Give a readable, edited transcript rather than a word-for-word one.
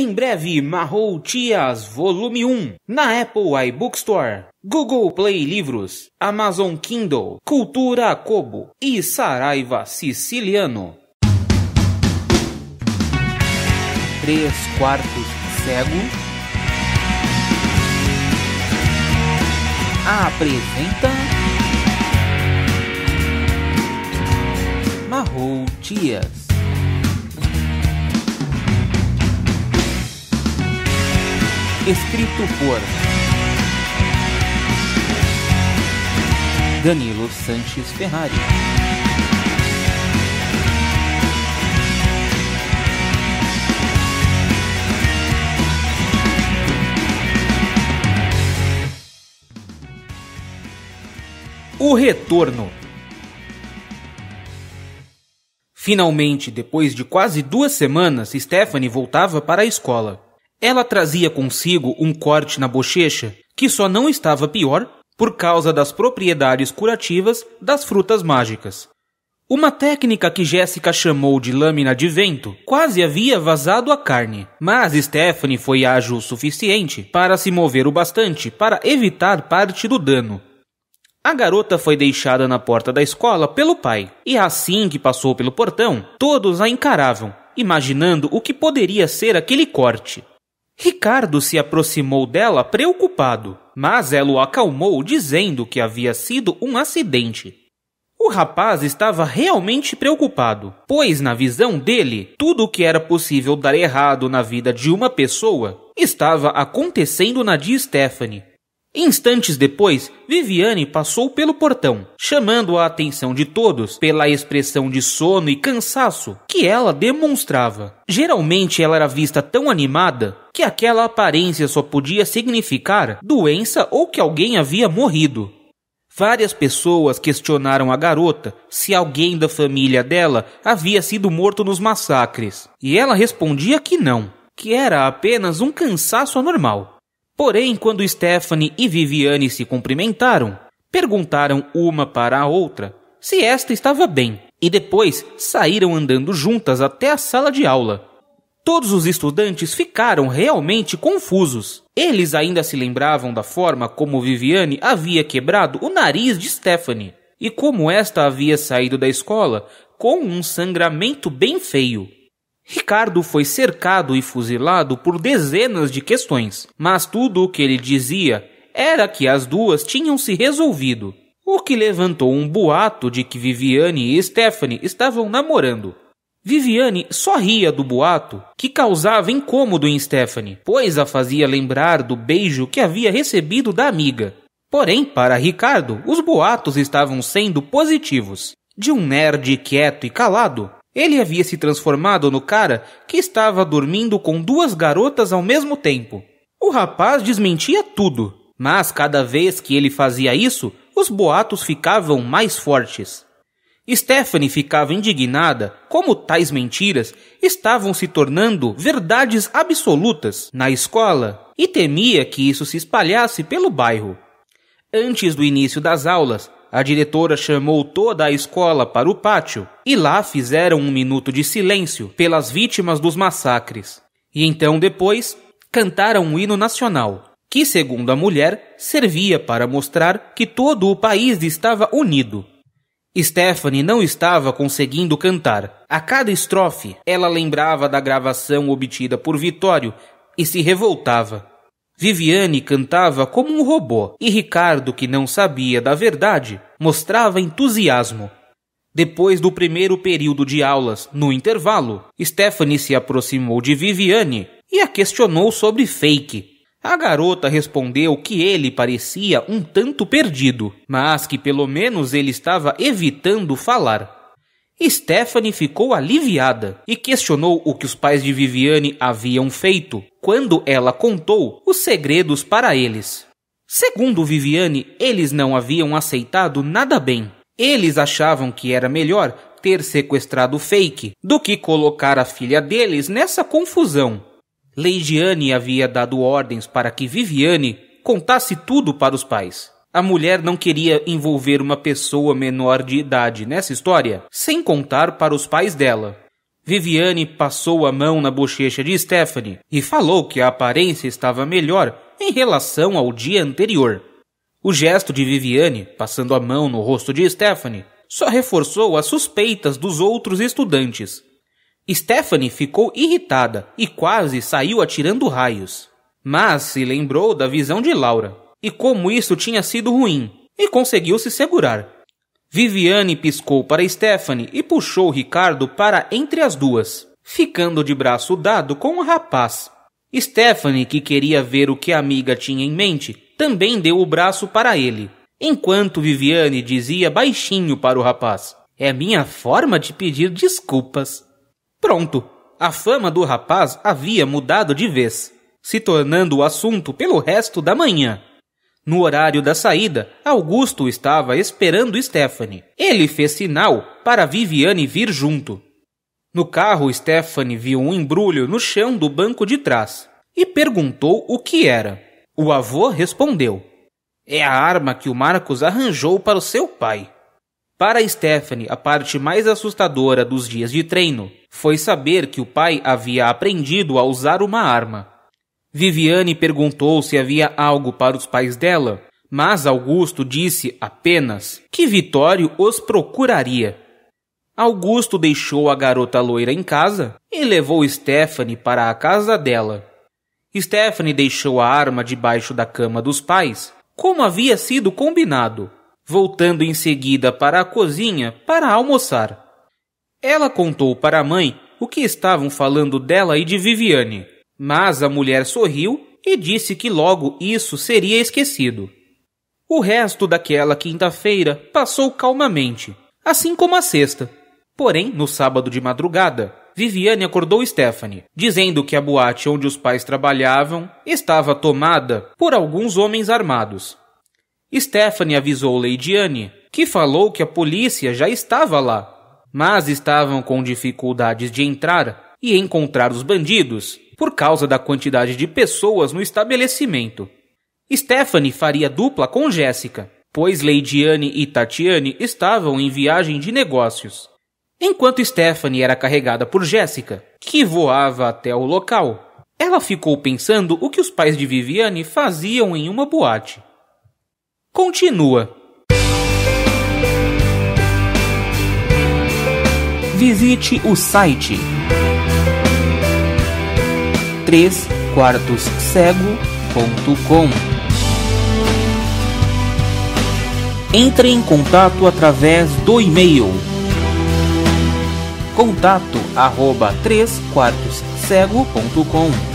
Em breve, Mahou Tias Volume 1, na Apple iBookstore, Google Play Livros, Amazon Kindle, Cultura Kobo e Saraiva Siciliano. 3/4 cego apresenta Mahou Tias. Escrito por Danilo Sanches Ferrari. O retorno. Finalmente, depois de quase 2 semanas, Stephanie voltava para a escola. Ela trazia consigo um corte na bochecha que só não estava pior por causa das propriedades curativas das frutas mágicas. Uma técnica que Jéssica chamou de lâmina de vento quase havia vazado a carne, mas Stephanie foi ágil o suficiente para se mover o bastante para evitar parte do dano. A garota foi deixada na porta da escola pelo pai, e assim que passou pelo portão, todos a encaravam, imaginando o que poderia ser aquele corte. Ricardo se aproximou dela preocupado, mas ela o acalmou dizendo que havia sido um acidente. O rapaz estava realmente preocupado, pois na visão dele, tudo o que era possível dar errado na vida de uma pessoa estava acontecendo na de Stephanie. Instantes depois, Viviane passou pelo portão, chamando a atenção de todos pela expressão de sono e cansaço que ela demonstrava. Geralmente ela era vista tão animada que aquela aparência só podia significar doença ou que alguém havia morrido. Várias pessoas questionaram a garota se alguém da família dela havia sido morto nos massacres, e ela respondia que não, que era apenas um cansaço anormal. Porém, quando Stephanie e Viviane se cumprimentaram, perguntaram uma para a outra se esta estava bem, e depois saíram andando juntas até a sala de aula. Todos os estudantes ficaram realmente confusos. Eles ainda se lembravam da forma como Viviane havia quebrado o nariz de Stephanie, e como esta havia saído da escola com um sangramento bem feio. Ricardo foi cercado e fuzilado por dezenas de questões, mas tudo o que ele dizia era que as duas tinham se resolvido, o que levantou um boato de que Viviane e Stephanie estavam namorando. Viviane só ria do boato, que causava incômodo em Stephanie, pois a fazia lembrar do beijo que havia recebido da amiga. Porém, para Ricardo, os boatos estavam sendo positivos. De um nerd quieto e calado, ele havia se transformado no cara que estava dormindo com 2 garotas ao mesmo tempo. O rapaz desmentia tudo, mas cada vez que ele fazia isso, os boatos ficavam mais fortes. Stephanie ficava indignada como tais mentiras estavam se tornando verdades absolutas na escola e temia que isso se espalhasse pelo bairro. Antes do início das aulas, a diretora chamou toda a escola para o pátio e lá fizeram 1 minuto de silêncio pelas vítimas dos massacres. E então depois cantaram um hino nacional, que segundo a mulher servia para mostrar que todo o país estava unido. Stephanie não estava conseguindo cantar. A cada estrofe, ela lembrava da gravação obtida por Vitório e se revoltava. Viviane cantava como um robô, e Ricardo, que não sabia da verdade, mostrava entusiasmo. Depois do primeiro período de aulas, no intervalo, Stephanie se aproximou de Viviane e a questionou sobre fake. A garota respondeu que ele parecia um tanto perdido, mas que pelo menos ele estava evitando falar. Stephanie ficou aliviada e questionou o que os pais de Viviane haviam feito quando ela contou os segredos para eles. Segundo Viviane, eles não haviam aceitado nada bem. Eles achavam que era melhor ter sequestrado Fake do que colocar a filha deles nessa confusão. Leidiane havia dado ordens para que Viviane contasse tudo para os pais. A mulher não queria envolver uma pessoa menor de idade nessa história, sem contar para os pais dela. Viviane passou a mão na bochecha de Stephanie e falou que a aparência estava melhor em relação ao dia anterior. O gesto de Viviane, passando a mão no rosto de Stephanie, só reforçou as suspeitas dos outros estudantes. Stephanie ficou irritada e quase saiu atirando raios. Mas se lembrou da visão de Laura e como isso tinha sido ruim, e conseguiu se segurar. Viviane piscou para Stephanie e puxou Ricardo para entre as duas, ficando de braço dado com o rapaz. Stephanie, que queria ver o que a amiga tinha em mente, também deu o braço para ele, enquanto Viviane dizia baixinho para o rapaz: "É minha forma de pedir desculpas." Pronto, a fama do rapaz havia mudado de vez, se tornando o assunto pelo resto da manhã. No horário da saída, Augusto estava esperando Stephanie. Ele fez sinal para Viviane vir junto. No carro, Stephanie viu um embrulho no chão do banco de trás e perguntou o que era. O avô respondeu: "É a arma que o Marcos arranjou para o seu pai." Para Stephanie, a parte mais assustadora dos dias de treino foi saber que o pai havia aprendido a usar uma arma. Viviane perguntou se havia algo para os pais dela, mas Augusto disse apenas que Vitório os procuraria. Augusto deixou a garota loira em casa e levou Stephanie para a casa dela. Stephanie deixou a arma debaixo da cama dos pais, como havia sido combinado, voltando em seguida para a cozinha para almoçar. Ela contou para a mãe o que estavam falando dela e de Viviane, mas a mulher sorriu e disse que logo isso seria esquecido. O resto daquela quinta-feira passou calmamente, assim como a sexta. Porém, no sábado de madrugada, Viviane acordou Stephanie, dizendo que a boate onde os pais trabalhavam estava tomada por alguns homens armados. Stephanie avisou Leidiane, que falou que a polícia já estava lá, mas estavam com dificuldades de entrar e encontrar os bandidos por causa da quantidade de pessoas no estabelecimento. Stephanie faria dupla com Jéssica, pois Leidiane e Tatiane estavam em viagem de negócios, enquanto Stephanie era carregada por Jéssica, que voava até o local. Ela ficou pensando o que os pais de Viviane faziam em uma boate. Continua. Visite o site 3quartoscego.com. Entre em contato através do e-mail contato@3quartoscego.com.